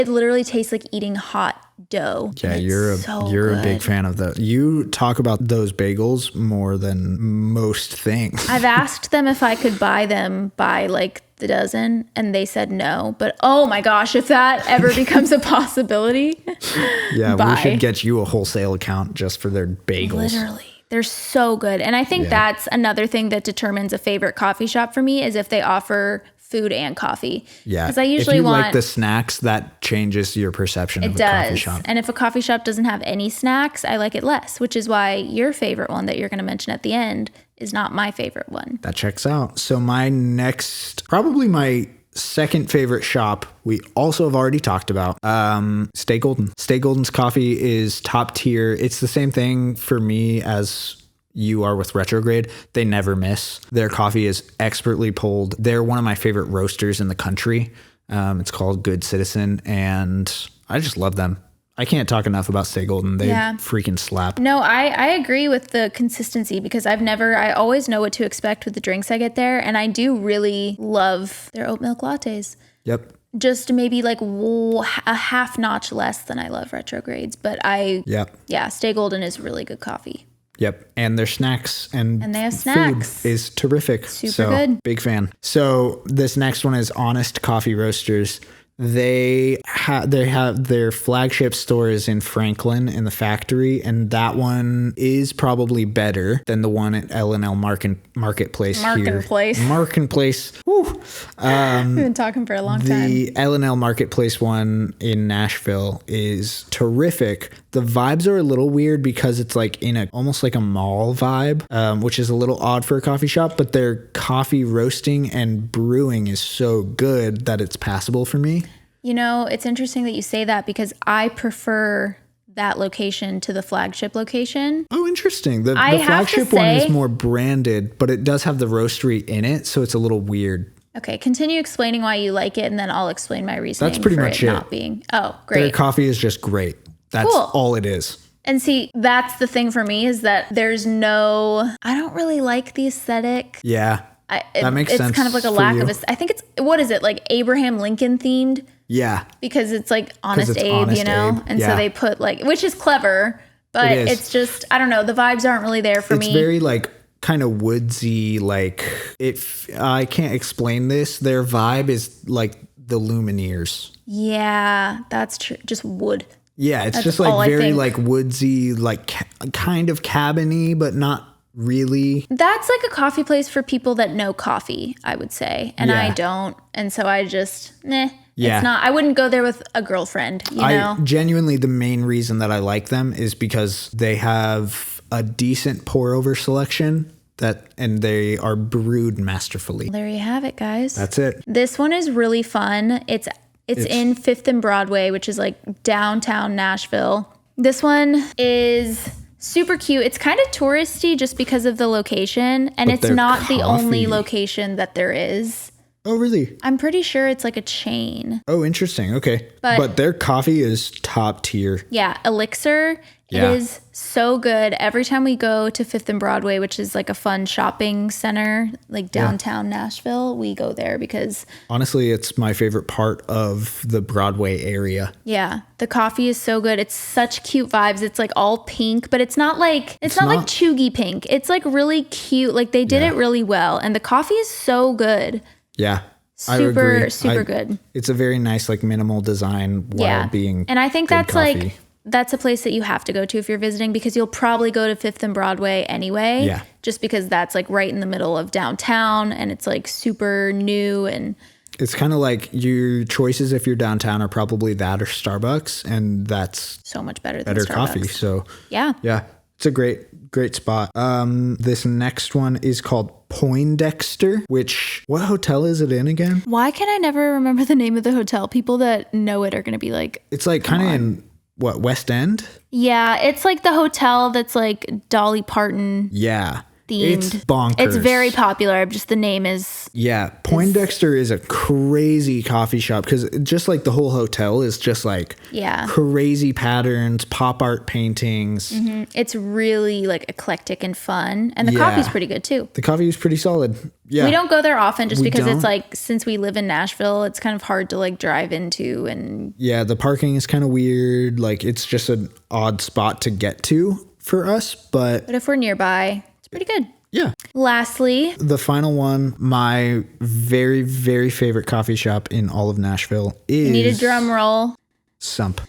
literally tastes like eating hot dough. Yeah, you're a big fan of that. You talk about those bagels more than most things. I've asked them if I could buy them by like the dozen and they said no. But oh my gosh, if that ever becomes a possibility. Yeah, we should get you a wholesale account just for their bagels. Literally. They're so good. And I think that's another thing that determines a favorite coffee shop for me is if they offer food and coffee. Yeah. Because I usually want... like the snacks, that changes your perception of a coffee shop. And if a coffee shop doesn't have any snacks, I like it less, which is why your favorite one that you're going to mention at the end is not my favorite one. That checks out. So my next, probably my second favorite shop we also have already talked about, Stay Golden. Stay Golden's coffee is top tier. It's the same thing for me as you are with Retrograde. They never miss. Their coffee is expertly pulled. They're one of my favorite roasters in the country. It's called Good Citizen, and I just love them. I can't talk enough about Stay Golden. They freaking slap. No, I agree with the consistency because I always know what to expect with the drinks I get there. And I do really love their oat milk lattes. Yep. Just maybe like a half notch less than I love Retrogrades. But Stay Golden is really good coffee. Yep. And their snacks and they have snacks. Food is terrific. Super good. Big fan. So this next one is Honest Coffee Roasters. They have their flagship store is in Franklin in the factory, and that one is probably better than the one at L&L Marketplace here. Marketplace. Woo. We've been talking for a long time. The L&L Marketplace one in Nashville is terrific. The vibes are a little weird because it's like in almost like a mall vibe, which is a little odd for a coffee shop, but their coffee roasting and brewing is so good that it's passable for me. You know, it's interesting that you say that because I prefer that location to the flagship location. Oh, interesting. The flagship one is more branded, but it does have the roastery in it, so it's a little weird. Okay, continue explaining why you like it, and then I'll explain my reasoning. That's pretty for much it not being. Oh, great. Their coffee is just great. That's all it is. And see, that's the thing for me is that I don't really like the aesthetic. Yeah. That makes sense. It's kind of like a lack of I think it's, what is it, like Abraham Lincoln themed? Yeah. Because it's like Honest Abe, you know? Abe. And so they put like, which is clever, but it's just, I don't know, the vibes aren't really there for me. It's very like kind of woodsy, like I can't explain this. Their vibe is like the Lumineers. Yeah, that's true. Just wood. Yeah, it's just like very like woodsy, like kind of cabiny, but not really. That's like a coffee place for people that know coffee, I would say. And I don't. And so I just, it's not, I wouldn't go there with a girlfriend, you know? Genuinely, the main reason that I like them is because they have a decent pour over selection and they are brewed masterfully. There you have it, guys. That's it. This one is really fun. It's in 5th and Broadway, which is like downtown Nashville. This one is super cute. It's kind of touristy just because of the location, and it's not the only location that there is. Oh, really? I'm pretty sure it's like a chain. Oh, interesting. Okay. But their coffee is top tier. Yeah. Elixir is so good. Every time we go to 5th and Broadway, which is like a fun shopping center, like downtown Nashville, we go there because... Honestly, it's my favorite part of the Broadway area. Yeah. The coffee is so good. It's such cute vibes. It's like all pink, but it's not like chuggy pink. It's like really cute. Like they did it really well. And the coffee is so good. Yeah. Super good. It's a very nice, like minimal design while being and I think that's coffee. Like... That's a place that you have to go to if you're visiting because you'll probably go to 5th and Broadway anyway. Yeah. Just because that's like right in the middle of downtown and it's like super new and... It's kind of like your choices if you're downtown are probably that or Starbucks, and that's... So much better than Starbucks. Coffee, so... Yeah. Yeah. It's a great spot. This next one is called Poindexter, which... What hotel is it in again? Why can I never remember the name of the hotel? People that know it are going to be like... It's like kind of in... What, West End? Yeah, it's like the hotel that's like Dolly Parton. Yeah. Themed. It's bonkers. It's very popular. Just the name is... Yeah. Poindexter is a crazy coffee shop because just like the whole hotel is just like crazy patterns, pop art paintings. Mm-hmm. It's really like eclectic and fun. And the coffee's pretty good too. The coffee is pretty solid. Yeah. We don't go there often just because it's like, since we live in Nashville, it's kind of hard to like drive into and... Yeah, the parking is kind of weird. Like it's just an odd spot to get to for us, but if we're nearby... Pretty good. Yeah. Lastly, the final one, my very, very favorite coffee shop in all of Nashville is... You need a drum roll. Sump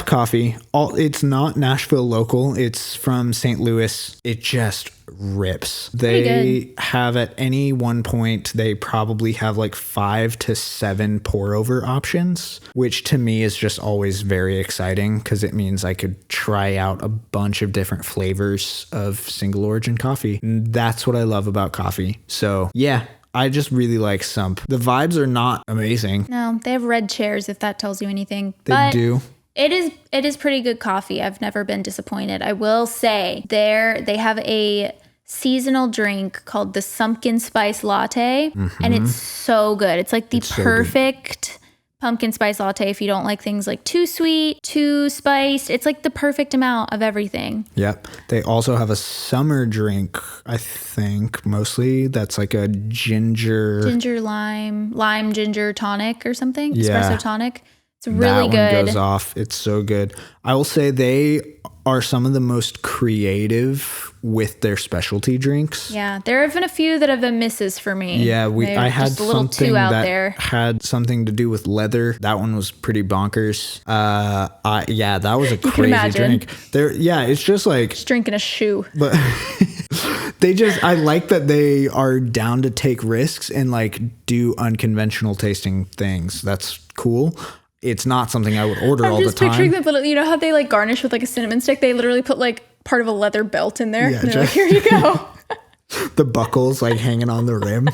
Coffee. It's not Nashville local. It's from St. Louis. It just rips. They have at any one point, they probably have like 5 to 7 pour over options, which to me is just always very exciting because it means I could try out a bunch of different flavors of single origin coffee. And that's what I love about coffee. So yeah, I just really like Sump. The vibes are not amazing. No, they have red chairs if that tells you anything. They do. It is pretty good coffee. I've never been disappointed. I will say they have a seasonal drink called the Sumpkin Spice Latte, and it's so good. It's like the perfect pumpkin spice latte if you don't like things like too sweet, too spiced. It's like the perfect amount of everything. Yep. They also have a summer drink, I think, mostly. That's like a ginger lime ginger tonic or something. Yeah. Espresso tonic. It's really good. That one goes off. It's so good. I will say they are some of the most creative with their specialty drinks. Yeah, there have been a few that have been misses for me. Yeah, I had just a little something too out that there. had something to do with leather. That one was pretty bonkers. Yeah, that was a crazy drink. It's just like just drinking a shoe. But I like that they are down to take risks and like do unconventional tasting things. That's cool. It's not something I would order all the time. I'm just picturing them, but you know how they like garnish with like a cinnamon stick? They literally put like part of a leather belt in there. Yeah, and they're like, here you go. The buckles like hanging on the rim.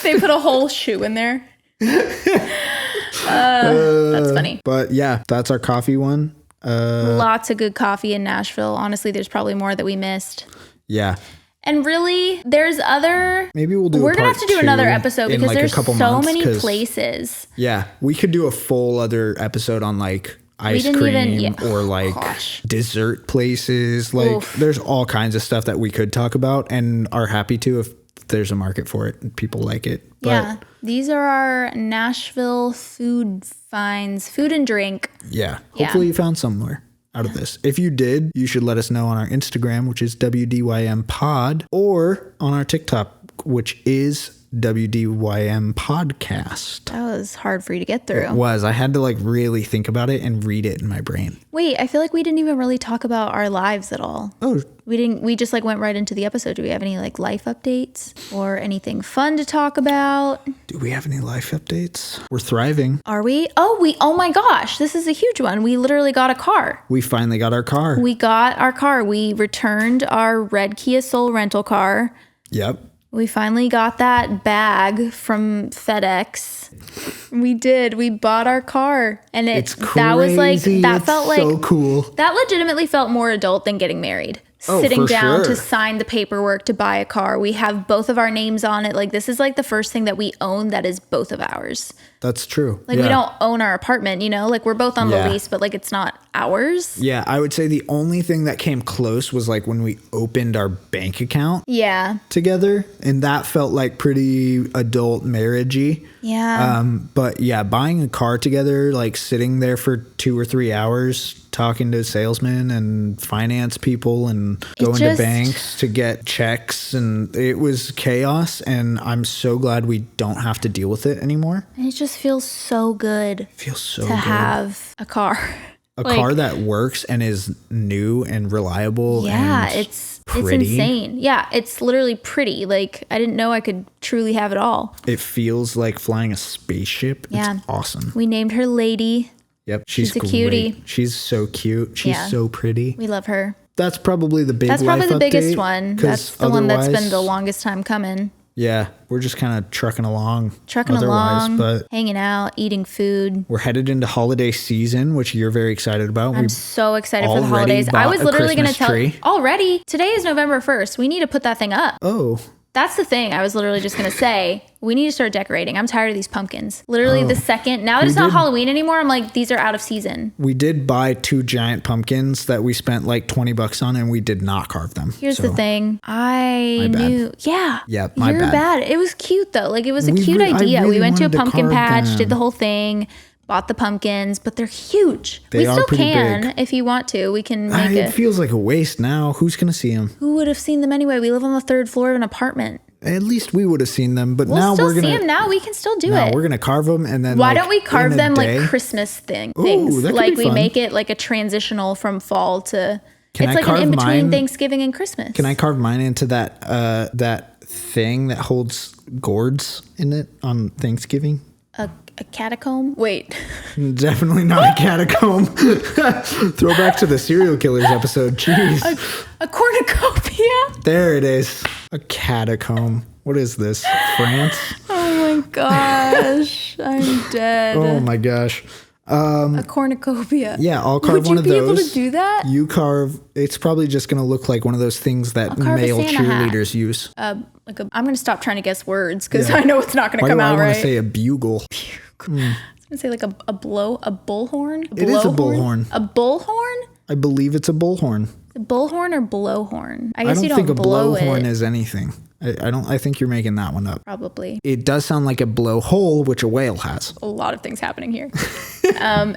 They put a whole shoe in there. That's funny. But yeah, that's our coffee one. Lots of good coffee in Nashville. Honestly, there's probably more that we missed. Yeah. And really, there's other... Maybe we're going to have to do another episode because like there's so many places. Yeah. We could do a full other episode on like ice cream or like dessert places. Like there's all kinds of stuff that we could talk about and are happy to if there's a market for it and people like it. But yeah. These are our Nashville food finds, food and drink. Yeah. Hopefully you found somewhere out of this. If you did, you should let us know on our Instagram, which is WDYM Pod, or on our TikTok, which is WDYM Podcast. That was hard for you to get through. It was. I had to like really think about it and read it in my brain. Wait, I feel like we didn't even really talk about our lives at all. Oh. We just like went right into the episode. Do we have any like life updates or anything fun to talk about? Do we have any life updates? We're thriving. Are we? Oh my gosh, this is a huge one. We literally got a car. We finally got our car. We got our car. We returned our red Kia Soul rental car. Yep. We finally got that bag from FedEx. We did. We bought our car, and it's crazy. That was like that felt like so cool. That legitimately felt more adult than getting married. Sitting down to sign the paperwork to buy a car. We have both of our names on it. Like this is like the first thing that we own that is both of ours. That's true. Like we don't own our apartment, you know? Like we're both on the lease, but like it's not ours. Yeah, I would say the only thing that came close was like when we opened our bank account. Yeah. Together, and that felt like pretty adult marriagey. Yeah. But yeah, buying a car together, like sitting there for 2 or 3 hours talking to salesmen and finance people and going to banks to get checks, and it was chaos, and I'm so glad we don't have to deal with it anymore. And it just feels so good. To have a car. A car that works and is new and reliable. Yeah, and it's insane. Yeah, it's literally pretty. Like I didn't know I could truly have it all. It feels like flying a spaceship. Yeah. It's awesome. We named her Lady. Yep. She's a cutie. She's so cute. She's so pretty. We love her. That's probably the biggest one. That's the one that's been the longest time coming. Yeah, we're just kind of trucking along, but hanging out, eating food. We're headed into holiday season, which you're very excited about. I'm so excited for the holidays. I was literally going to tell you already. Today is November 1st. We need to put that thing up. Oh. That's the thing. I was literally just going to say, we need to start decorating. I'm tired of these pumpkins. Literally the second, now that it's not Halloween anymore, I'm like, these are out of season. We did buy 2 giant pumpkins that we spent like $20 on, and we did not carve them. Here's the thing. I knew. Yeah. Yeah, you're bad. It was cute though. Like it was a cute idea. Really we went to a pumpkin patch, did the whole thing. Bought the pumpkins, but they're huge. We still can big. If you want to. We can make it. It feels like a waste now. Who's going to see them? Who would have seen them anyway? We live on the 3rd floor of an apartment. At least we would have seen them, but we'll now we're going to see them now. We can still do it. We're going to carve them, and then why don't we carve them like Christmas things? Like we make it like a transitional from fall to. It's like an in between Thanksgiving and Christmas. Can I carve mine into that thing that holds gourds in it on Thanksgiving? A catacomb? Wait. Definitely not a catacomb. Throwback to the serial killers episode. Jeez. A cornucopia? There it is. A catacomb. What is this? France? Oh my gosh. I'm dead. Oh my gosh. A cornucopia. Yeah, I'll carve one of those. Would you be able to do that? You carve. It's probably just going to look like one of those things that male cheerleaders use. I'm going to stop trying to guess words because I know it's not going to come out right. I want to say a bugle. It's I'd say like a bullhorn? It is a bullhorn. A bullhorn? I believe it's a bullhorn. A bullhorn or blowhorn? I I guess don't you don't think a blow blowhorn it. is anything. I think you're making that one up. Probably. It does sound like a blowhole, which a whale has. A lot of things happening here.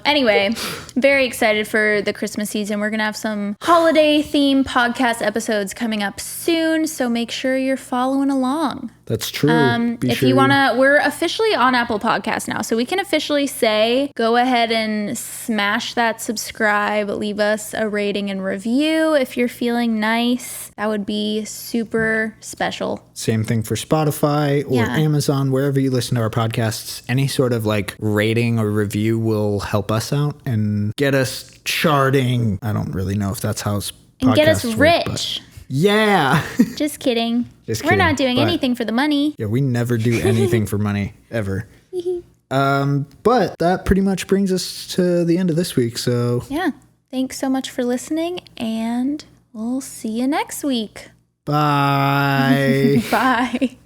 Anyway, very excited for the Christmas season. We're going to have some holiday themed podcast episodes coming up soon. So make sure you're following along. That's true. If you want to, we're officially on Apple Podcasts now. So we can officially say, go ahead and smash that subscribe, leave us a rating and review if you're feeling nice. That would be super special. Same thing for Spotify or Amazon, wherever you listen to our podcasts. Any sort of like rating or review will help us out and get us charting. I don't really know if that's how podcasts And get us work, rich. Yeah. Just kidding. Just We're not kidding, doing anything for the money. Yeah, we never do anything for money, ever. But that pretty much brings us to the end of this week. So Yeah. Thanks so much for listening, and we'll see you next week. bye. Bye.